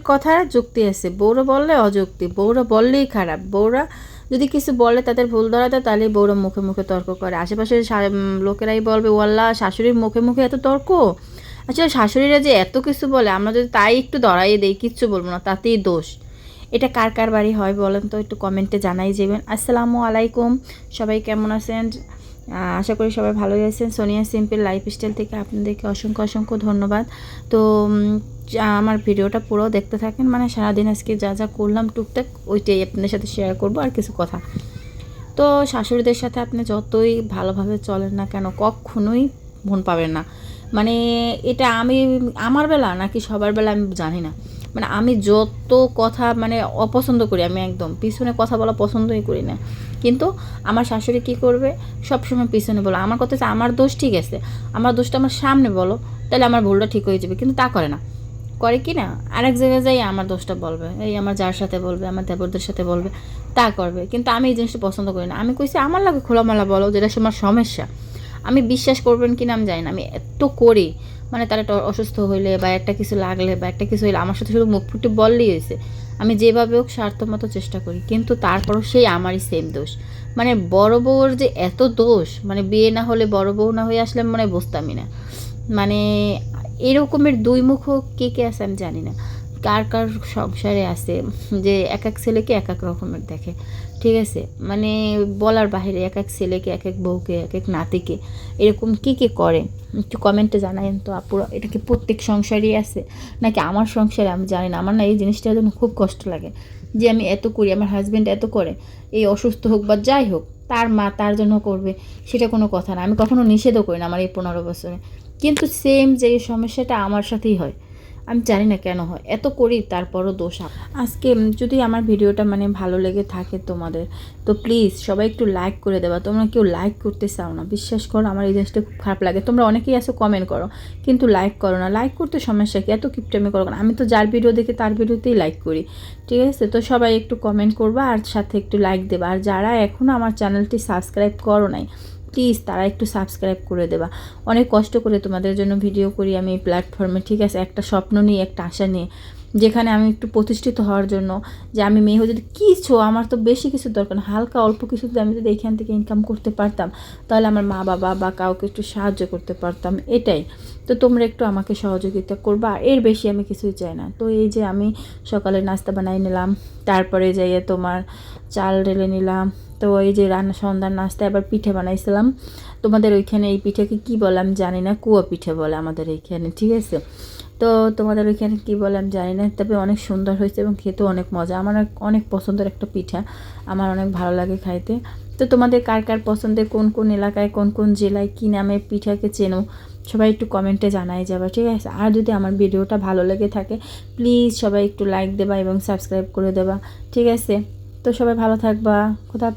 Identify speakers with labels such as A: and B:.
A: কথার যুক্তি আছে, বউরা বললে অযুক্তি, বউরা বললেই খারাপ, বউরা যদি কিছু বলে তাদের ভুল ধরা দেয় তাহলে বউরা মুখে মুখে তর্ক করে। আশেপাশের লোকেরাই বলবে ওয়াল্লাহ শাশুড়ির মুখে মুখে এত তর্ক। আসলে শাশুড়িরা যে এত কিছু বলে আমরা যদি তাই একটু ধরাই দেই কিচ্ছু বলবো না, তাতেই দোষ। এটা কার কার বাড়ি হয় বলেন তো, একটু কমেন্টে জানাই যাবেন। আসসালামু আলাইকুম, সবাই কেমন আছেন? আশা করি সবাই ভালোই আছেন। সোনিয়া সিম্পল লাইফস্টাইল থেকে আপনাদেরকে অসংখ্য অসংখ্য ধন্যবাদ। তো আমার ভিডিওটা পুরো দেখতে থাকেন, মানে সারাদিন আজকে যা যা করলাম টুকটাক ওইটাই আপনাদের সাথে শেয়ার করব আর কিছু কথা। তো শাশুড়িদের সাথে আপনি যতই ভালোভাবে চলেন না কেন কখনোই মন পাবেন না। মানে এটা আমি আমার বেলা নাকি সবার বেলা আমি জানি না, মানে আমি যত কথা মানে অপছন্দ করি, আমি একদম পিছনে কথা বলা পছন্দই করি না। কিন্তু আমার শাশুড়ি কী করবে, সবসময় পিছনে বলো। আমার কথা হচ্ছে আমার দোষ ঠিক আছে, আমার দোষটা আমার সামনে বলো, তাহলে আমার ভুলটা ঠিক হয়ে যাবে। কিন্তু তা করে না, করে কি না আরেক জায়গায় যাই আমার দোষটা বলবে, এই আমার যার সাথে বলবে, আমার দেবরদের সাথে বলবে, তা করবে। কিন্তু আমি এই জিনিসটা পছন্দ করি না। আমি কইছি আমার লাগে খোলামেলা বলো, যেটা আমার সমস্যা। আমি বিশ্বাস করবেন কিনা আমি জানি না, আমি এত করি, মানে তারা অসুস্থ হইলে বা একটা কিছু লাগলে বা একটা কিছু হইলে আমার সাথে শুধু মুখ ফুটে বললেই হয়েছে। আমি যেভাবে হোক স্বার্থমতো চেষ্টা করি, কিন্তু তারপরও সেই আমারই সেম দোষ। মানে বড় বউর যে এত দোষ, মানে বিয়ে না হলে বড় বউ না হয়ে আসলে মানে বুঝতামই না। মানে এরকমের দুই মুখ কে কে আছে আমি জানি না, কার কার সংসারে আছে যে এক এক ছেলেকে এক এক রকমের দেখে, ঠিক আছে? মানে বলার বাইরে এক এক ছেলেকে এক এক বউকে এক এক নাতিকে এরকম কী কী করে একটু কমেন্টে জানাইন তো আপুরা। এটা কি প্রত্যেক সংসারই আছে নাকি আমার সংসারে আমি জানি না। আমার না এই জিনিসটার জন্য খুব কষ্ট লাগে যে আমি এত করি, আমার হাজব্যান্ড এত করে, এই অসুস্থ হোক বা যাই হোক তার মা তার জন্য করবে, সেটা কোনো কথা না। আমি কখনো নিষেধও করি না আমার এই 15 বছরে, কিন্তু সেম যে সমস্যাটা আমার সাথেই হয়। আমি জানি না কেন হয়, এত করি তারপরও দোষ। আজকে যদি আমার ভিডিওটা মানে ভালো লেগে থাকে তোমাদের, তো প্লিজ সবাই একটু লাইক করে দেবা। তোমরা কেউ লাইক করতে চাও না, বিশ্বাস করো আমার এই জিনিসটা খুব খারাপ লাগে। তোমরা অনেকেই আসো কমেন্ট করো কিন্তু লাইক করো না। লাইক করতে সমস্যা কি, এত কিপটামি করো না? আমি তো যার ভিডিও দেখি তার ভিডিওতেই লাইক করি, ঠিক আছে? তো সবাই একটু কমেন্ট করবা আর সাথে একটু লাইক দেবা। আর যারা এখনও আমার চ্যানেলটি সাবস্ক্রাইব করো নাই প্লিজ তারা একটু সাবস্ক্রাইব করে দেবা। অনেক কষ্ট করে তোমাদের জন্য ভিডিও করি আমি এই প্ল্যাটফর্মে, ঠিক আছে? একটা স্বপ্ন নিয়ে, একটা আশা নিয়ে, যেখানে আমি একটু প্রতিষ্ঠিত হওয়ার জন্য, যে আমি মেয়ে হয়ে যদি কিছু, আমার তো বেশি কিছু দরকার না, হালকা অল্প কিছু যদি আমি যদি এইখান থেকে ইনকাম করতে পারতাম তাহলে আমার মা বাবা বা কাউকে একটু সাহায্য করতে পারতাম, এটাই। তো তোমরা একটু আমাকে সহযোগিতা করবা, এর বেশি আমি কিছুই চাই না। তো এই যে আমি সকালে নাস্তা বানাই নিলাম, তারপরে যাইয়ে তোমার চাল ঢেলে নিলাম। তো এই যে সন্ধ্যার নাস্তায় আবার পিঠে বানাইছিলাম। তোমাদের ওইখানে এই পিঠেকে কী বলে আমি জানি না, কুয়া পিঠে বলে আমাদের এইখানে, ঠিক আছে? তো তোমাদের ওইখানে কী বলে আমি জানি না, তবে অনেক সুন্দর হয়েছে এবং খেতেও অনেক মজা। আমার অনেক পছন্দের একটা পিঠা, আমার অনেক ভালো লাগে খাইতে। তো তোমাদের কার কার পছন্দের, কোন কোন এলাকায় কোন কোন জেলায় কী নামে পিঠাকে চেনো, সবাই একটু কমেন্টে জানাই যাবে, ঠিক আছে? আর যদি আমার ভিডিওটা ভালো লেগে থাকে প্লিজ সবাই একটু লাইক দেবা এবং সাবস্ক্রাইব করে দেবা, ঠিক আছে? তো সবাই ভালো থাকবা, কোথা